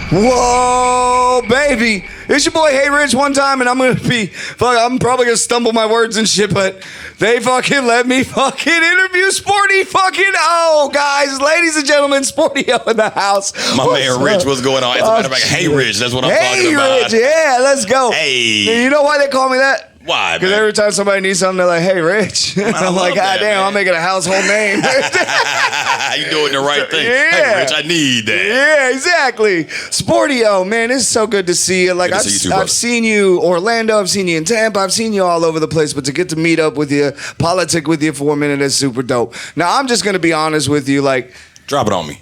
Whoa, baby. It's your boy, Hey Rich, one time, and I'm probably gonna stumble my words and shit, but they fucking let me fucking interview Sporty-O, guys. Ladies and gentlemen, Sporty-O in the house. My man Rich, what's going on? As a matter of fact, Hey Rich, that's what I'm talking about. Hey Rich, yeah, let's go. Hey. And you know why they call me that? Why, Because every time somebody needs something, they're like, "Hey, Rich." I'm like, "God damn, I'm making a household name." You doing the right thing. Yeah. Hey, Rich, I need that. Yeah, exactly. Sporty-O, man, it's so good to see you. Like, I've seen you Orlando, I've seen you in Tampa, I've seen you all over the place, but to get to meet up with you, politic with you for a minute is super dope. Now, I'm just going to be honest with you. Like, drop it on me.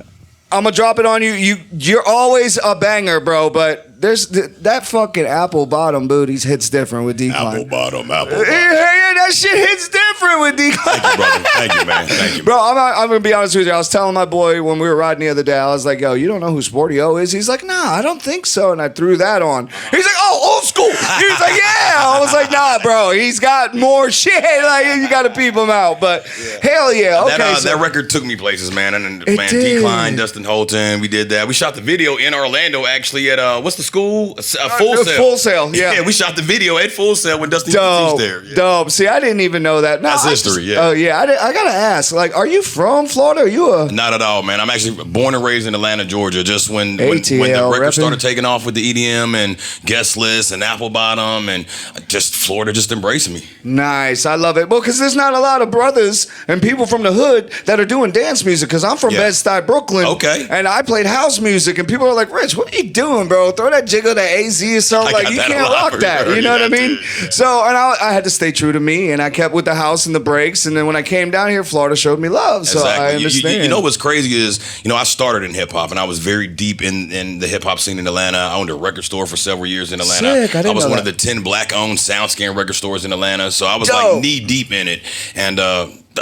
I'm going to drop it on you. You're always a banger, bro, but there's that fucking apple bottom booties hits different with Decline. Apple bottom. Yeah, that shit hits different with Decline. Thank you, brother. Thank you, man. Thank you. Bro, I'm going to be honest with you. I was telling my boy when we were riding the other day, I was like, yo, you don't know who Sporty-O is? He's like, nah, I don't think so. And I threw that on. He's like, oh, old school. He's like, yeah. I was like, nah, bro. He's got more shit. Like, you got to peep him out. But hell yeah. Okay, that record took me places, man. And man, Decline, Dustin Holton, we did that. We shot the video in Orlando, actually, at what's the school? Full Sail. Full Sail, yeah. Yeah, we shot the video at Full Sail when Dustin was there. Yeah. Dope. See, I didn't even know that. No, that's history, yeah. Oh, yeah. I got to ask, like, are you from Florida? Are you a... Not at all, man. I'm actually born and raised in Atlanta, Georgia. Just when the record started taking off with the EDM and Guest List and Apple Bottom and just Florida just embracing me. Nice. I love it. Well, because there's not a lot of brothers and people from the hood that are doing dance music, because I'm from Bed-Stuy, Brooklyn. Okay. And I played house music, and people are like, Rich, what are you doing, bro? Throw that jiggle to AZ or something. Like, you can't rock that. You know what I mean? Yeah. So, and I had to stay true to me, and I kept with the house and the breaks, and then when I came down here, Florida showed me love. So exactly. I understand. You know what's crazy is, I started in hip-hop, and I was very deep in the hip-hop scene in Atlanta. I owned a record store for several years in Atlanta. Sick. I was one of the 10 black-owned SoundScan record stores in Atlanta, so I was like knee-deep in it. And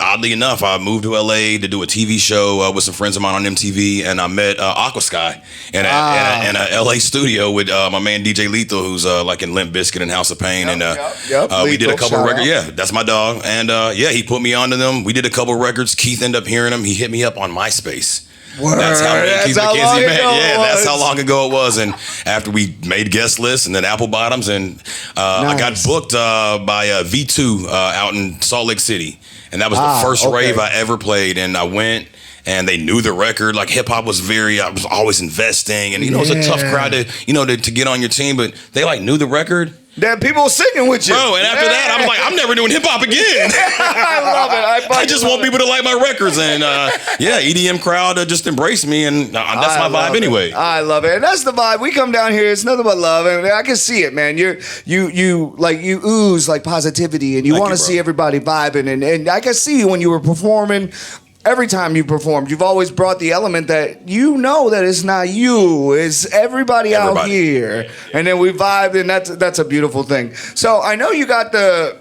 oddly enough, I moved to LA to do a TV show with some friends of mine on MTV, and I met Aquasky in a LA studio with my man DJ Lethal, who's like in Limp Bizkit and House of Pain. We did a couple of records. Yeah, that's my dog. And he put me onto them. We did a couple of records. Keith ended up hearing them. He hit me up on MySpace. Word. That's how Keith McKenzie met. Yeah, that's how long ago it was. And after we made guest lists and then Apple Bottoms, and I got booked by V2 out in Salt Lake City. And that was the first rave I ever played. And I went, and they knew the record. Like, hip-hop was I was always investing. And, it was a tough crowd to get on your team. But they, knew the record. That people singing with you. Bro, and after that, I was like, I'm never doing hip-hop again. I love it. I just want people to like my records. And, EDM crowd just embraced me. And that's my vibe anyway. I love it. And that's the vibe. We come down here. It's nothing but love. And I can see it, man. You ooze, positivity. And you want to see everybody vibing. And I can see you when you were performing. Every time you performed, you've always brought the element that that it's not you, it's everybody out here. And then we vibed, and that's a beautiful thing. So I know you got a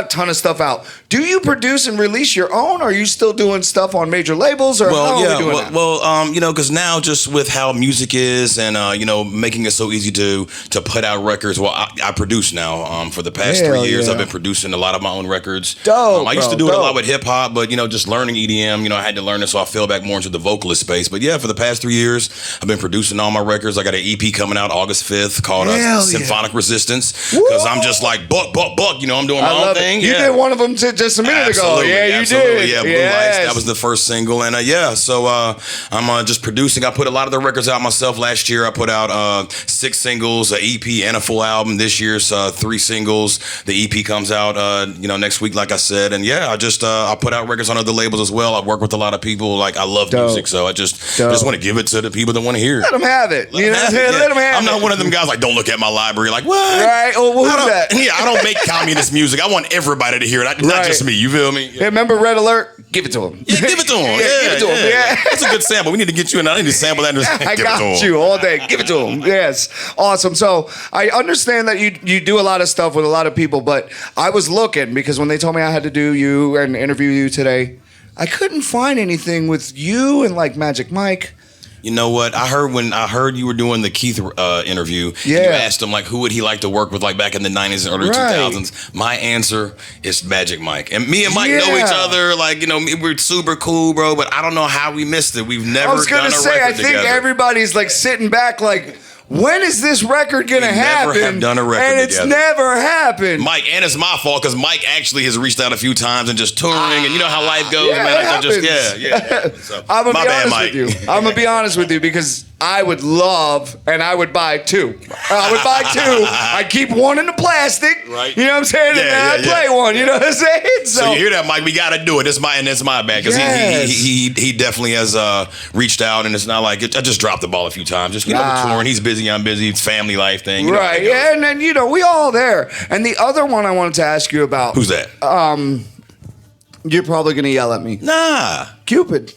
ton of stuff out. Do you produce and release your own, or are you still doing stuff on major labels, or how are we doing that? Well, because now just with how music is and, making it so easy to put out records, I produce now. For the past 3 years, I've been producing a lot of my own records. Dope, I used to do it a lot with hip-hop, but, just learning EDM, I had to learn it, so I fell back more into the vocalist space. But, for the past 3 years, I've been producing all my records. I got an EP coming out August 5th called Symphonic Resistance, because I'm just like, buck, I'm doing my own thing. You did one of them just a minute ago. Yeah, you did. Yeah, Blue Lights. That was the first single. And so I'm just producing. I put a lot of the records out myself last year. I put out 6 singles, an EP, and a full album. This year's 3 singles. The EP comes out next week, like I said. And I put out records on other labels as well. I work with a lot of people. Like, I love music, so I just want to give it to the people that want to hear it. Let them have it. Let them have it. I'm not one of them guys like, don't look at my library. Like, what? Right? Oh, who's that? Yeah, I don't make communist music. I want everybody to hear it, not just me. You feel me? Yeah, remember Red Alert? Give it to him. Yeah, give it to him. Give it to him. Yeah. That's a good sample. We need to get you in. I need to sample that. I got you all day. Give it to him. Yes. Awesome. So I understand that you do a lot of stuff with a lot of people, but I was looking because when they told me I had to do you and interview you today, I couldn't find anything with you and Magic Mike. You know what? I heard you were doing the Keith interview. Yeah. You asked him like who would he like to work with like back in the 90s and early 2000s. My answer is Magic Mike. And me and Mike know each other. Like, you know, we're super cool, bro. But I don't know how we missed it. We've never done a record together. I was gonna say, I think everybody's like sitting back like, when is this record gonna happen? Never have done a record and together. It's never happened. Mike, and it's my fault because Mike actually has reached out a few times and just touring, and you know how life goes, yeah, man. So, I'm my bad, Mike. I'm gonna be honest with you because I would love and I would buy two. I would buy two. I'd keep one in the plastic. Right. You know what I'm saying? And then I'd play one. You know what I'm saying? So you hear that, Mike? We gotta do it. It's my bad because he definitely has reached out, and it's not like I just dropped the ball a few times. Just we're touring. He's busy. I'm busy. It's family life thing. Right. Yeah. And then we all there. And the other one I wanted to ask you about. Who's that? You're probably gonna yell at me. Nah. Cupid.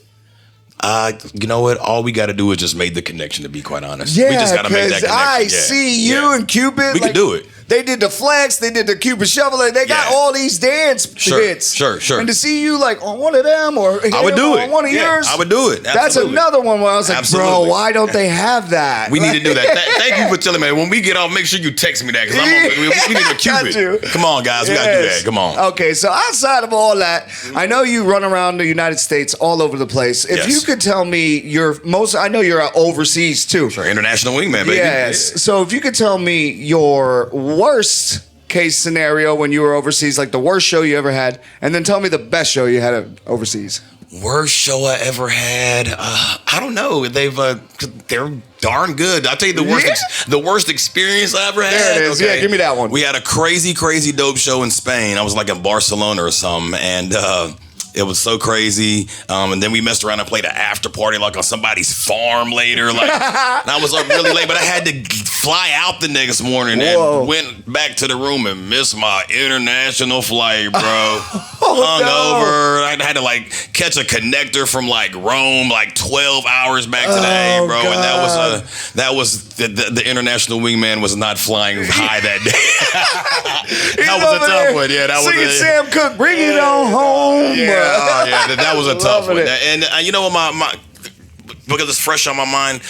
You know what? All we got to do is just make the connection. To be quite honest, yeah, we just got to make that connection. I see you and Cupid. We can do it. They did the flex. They did the Cupid Shovel. They got all these dance hits. Sure. And to see you like on one of them or I would do it. On one of yours, I would do it. Absolutely. That's another one where I was like, bro, why don't they have that? We need to do that. Thank you for telling me. When we get off, make sure you text me that because we need a Cupid. Come on, guys, we gotta do that. Come on. Okay, so outside of all that, I know you run around the United States all over the place. If you could tell me I know you're overseas too. Sure, international wingman, baby. Yes. Yeah. So if you could tell me your worst case scenario when you were overseas, like the worst show you ever had, and then tell me the best show you had overseas. Worst show I ever had? I don't know. They're darn good. I'll tell you the worst experience I ever had. There it is. Okay. Yeah, give me that one. We had a crazy dope show in Spain. I was like in Barcelona or something, and it was so crazy. And then we messed around and played an after party like on somebody's farm later. Like, and I was up really late, but I had to fly out the next morning and went back to the room and missed my international flight, bro. Hungover. I had to like catch a connector from like Rome, like 12 hours back to the A, bro. God. And that was the international wingman was not flying high that day. That was a tough one. Yeah, that singing Sam Cooke, bring it on home. Yeah. That was a tough one. And you know what, because it's fresh on my mind,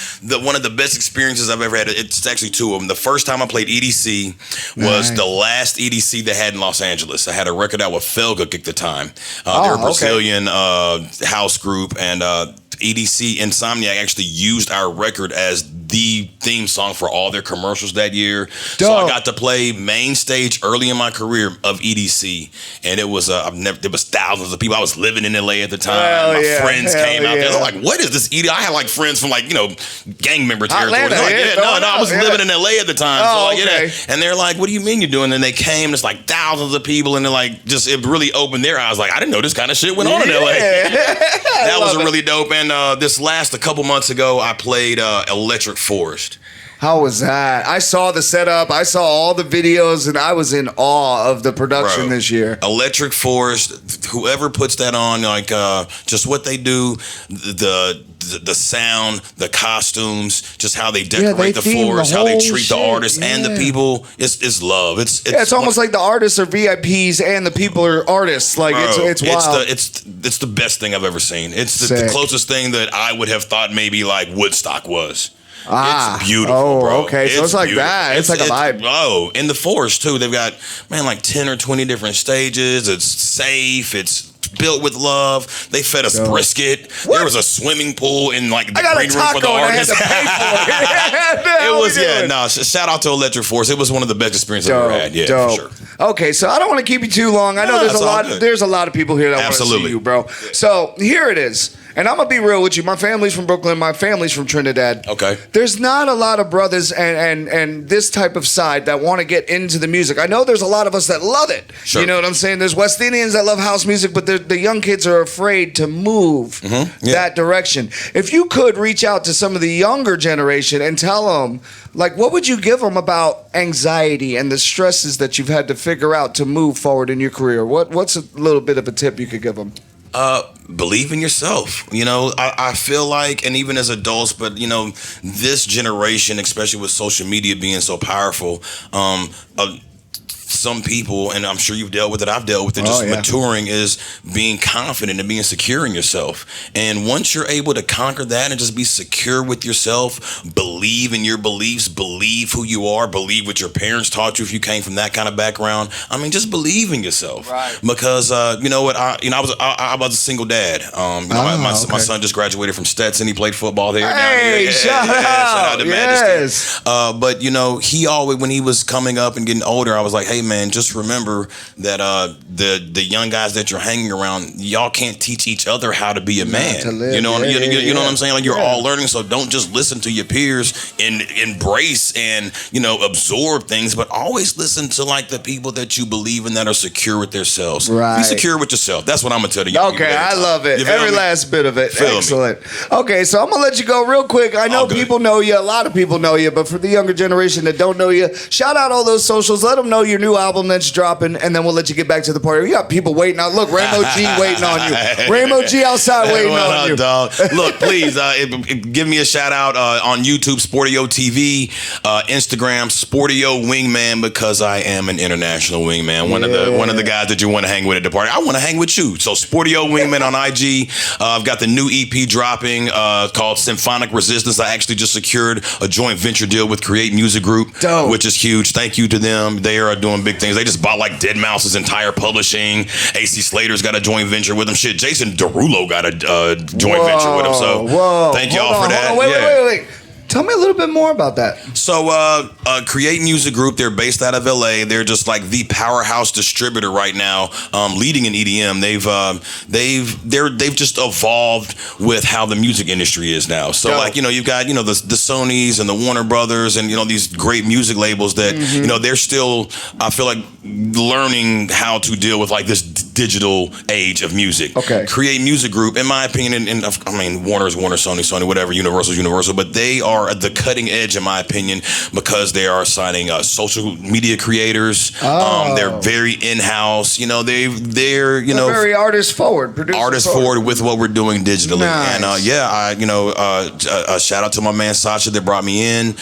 one of the best experiences I've ever had, it's actually two of them. The first time I played EDC was the last EDC they had in Los Angeles. I had a record out with Felga at the time. They're a Brazilian house group, and EDC Insomniac actually used our record as the theme song for all their commercials that year. Dope. So I got to play main stage early in my career of EDC, and it was there was thousands of people. I was living in LA at the time. My friends came out there. I was like, "What is this EDC?" I had like friends from like gang member territory. I was living in LA at the time. And they're like, "What do you mean you're doing?" And they came. It's like thousands of people, and they're like, it really opened their eyes. Like I didn't know this kind of shit went on in LA. That was really dope. And a couple months ago, I played Electric Forest. How was that? I saw the setup. I saw all the videos, and I was in awe of the production this year. Electric Forest, whoever puts that on, like just what they do, the sound, the costumes, just how they decorate the forest, how they treat the artists and the people. It's love. It's almost like the artists are VIPs and the people are artists. Like it's wild. It's the best thing I've ever seen. It's the closest thing that I would have thought maybe like Woodstock was. It's beautiful, bro. Okay, so it's like beautiful. That. It's like a vibe. Oh, in the forest too. They've got like 10 or 20 different stages. It's safe. It's built with love. They fed us brisket. What? There was a swimming pool in like the green room for the artists. Shout out to Electric Forest. It was one of the best experiences I've ever had. Yeah, for sure. Okay, so I don't want to keep you too long. I know there's a lot of people here that want to see you, bro. So here it is. And I'm going to be real with you. My family's from Brooklyn. My family's from Trinidad. Okay. There's not a lot of brothers and this type of side that want to get into the music. I know there's a lot of us that love it. Sure. You know what I'm saying? There's West Indians that love house music, but the young kids are afraid to move that direction. If you could reach out to some of the younger generation and tell them, like, what would you give them about anxiety and the stresses that you've had to figure out to move forward in your career? What's a little bit of a tip you could give them? Believe in yourself. I feel like, and even as adults, but this generation, especially with social media being so powerful, some people, and I'm sure you've dealt with it, I've dealt with it, just maturing is being confident and being secure in yourself. And once you're able to conquer that and just be secure with yourself, believe in your beliefs, believe who you are, believe what your parents taught you if you came from that kind of background. I mean, just believe in yourself. Right. Because you know what, I was a single dad. My son just graduated from Stetson. He played football there. Hey, shout out to Majesty. But you know, he always, when he was coming up and getting older, I was like, hey man, just remember that the young guys that you're hanging around, y'all can't teach each other how to be a man. You know, you know what I'm saying? Like, you're all learning, so don't just listen to your peers and embrace and, you know, absorb things, but always listen to like the people that you believe in that are secure with themselves. Right. Be secure with yourself. That's what I'm gonna tell you. Okay, I love it. Every last bit of it. Excellent. Okay, so I'm gonna let you go real quick. I know people know you, a lot of people know you, but for the younger generation that don't know you, shout out all those socials. Let them know your new album that's dropping, and then we'll let you get back to the party. We got people waiting out. Look, Rainbow G waiting on you. Rainbow G outside waiting on you. Dog. Look, please give me a shout out on YouTube, Sporty-O TV, Instagram, Sporty-O Wingman, because I am an international wingman. One of the guys that you want to hang with at the party. I want to hang with you. So Sporty-O Wingman on IG. I've got the new EP dropping called Symphonic Resistance. I actually just secured a joint venture deal with Create Music Group, which is huge. Thank you to them. They are doing big things. They just bought like Dead Mouse's entire publishing. AC Slater's got a joint venture with them. Shit, Jason Derulo got a joint venture with him. So thank y'all for that. Wait. Tell me a little bit more about that. So, Create Music Group, they're based out of LA. They're just like the powerhouse distributor right now, leading in EDM. They've just evolved with how the music industry is now. So, like, you know, you've got, you know, the Sonys and the Warner Brothers and, you know, these great music labels that, you know, they're still, I feel like, learning how to deal with like this digital age of music. Okay. Create Music Group, in my opinion, and I mean, Warner's Warner, Sony, whatever, Universal's Universal, but they are at the cutting edge, in my opinion, because they are signing social media creators. They're very in-house. You know, they're very artist forward, with what we're doing digitally. Nice. And shout out to my man Sasha that brought me in.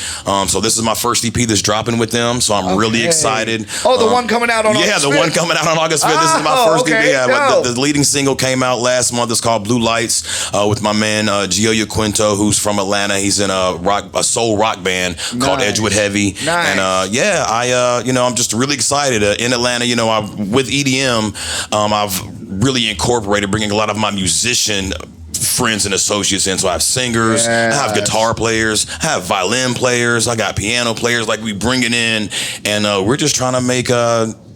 So this is my first EP that's dropping with them. So I'm really excited. Oh, the one coming out on August 5th? Yeah, the one coming out on August 5th. This is my first EP. Yeah, the leading single came out last month. It's called Blue Lights with my man Gio Quinto, who's from Atlanta. He's in a soul rock band called Edgewood Heavy. Nice. And I'm just really excited. In Atlanta, you know, with EDM, I've really incorporated bringing a lot of my musician friends and associates in. So I have singers, I have guitar players, I have violin players, I got piano players. Like, we bring it in, and we're just trying to make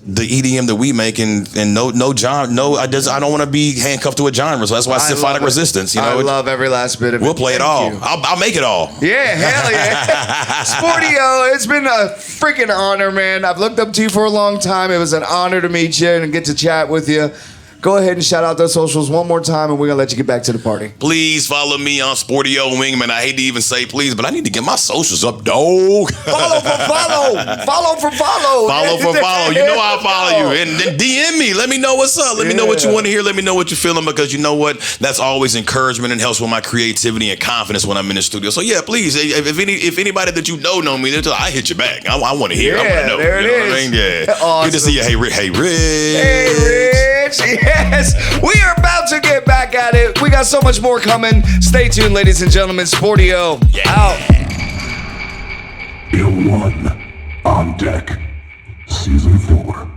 the EDM that we make, and I don't want to be handcuffed to a genre. So that's why Symphonic Resistance. You know, I love every last bit of it. We'll play it all. I'll make it all. Yeah, hell yeah. Sporty-O, it's been a freaking honor, man. I've looked up to you for a long time. It was an honor to meet you and get to chat with you. Go ahead and shout out those socials one more time, and we're going to let you get back to the party. Please follow me on Sporty-O Wingman. I hate to even say please, but I need to get my socials up, dog. Follow for follow. Follow for follow. Follow for follow. You know I'll follow you. And then DM me. Let me know what's up. Let me know what you want to hear. Let me know what you're feeling, because you know what? That's always encouragement and helps with my creativity and confidence when I'm in the studio. So, yeah, please, if anybody that you know me, I hit you back. I want to hear. I want to know. There it is. What I mean? Yeah. Awesome. Good to see you. Hey, Rich. Hey, Rich. Yes, we are about to get back at it. We got so much more coming. Stay tuned, ladies and gentlemen. Sporty-O out. Ill One on deck, Season 4.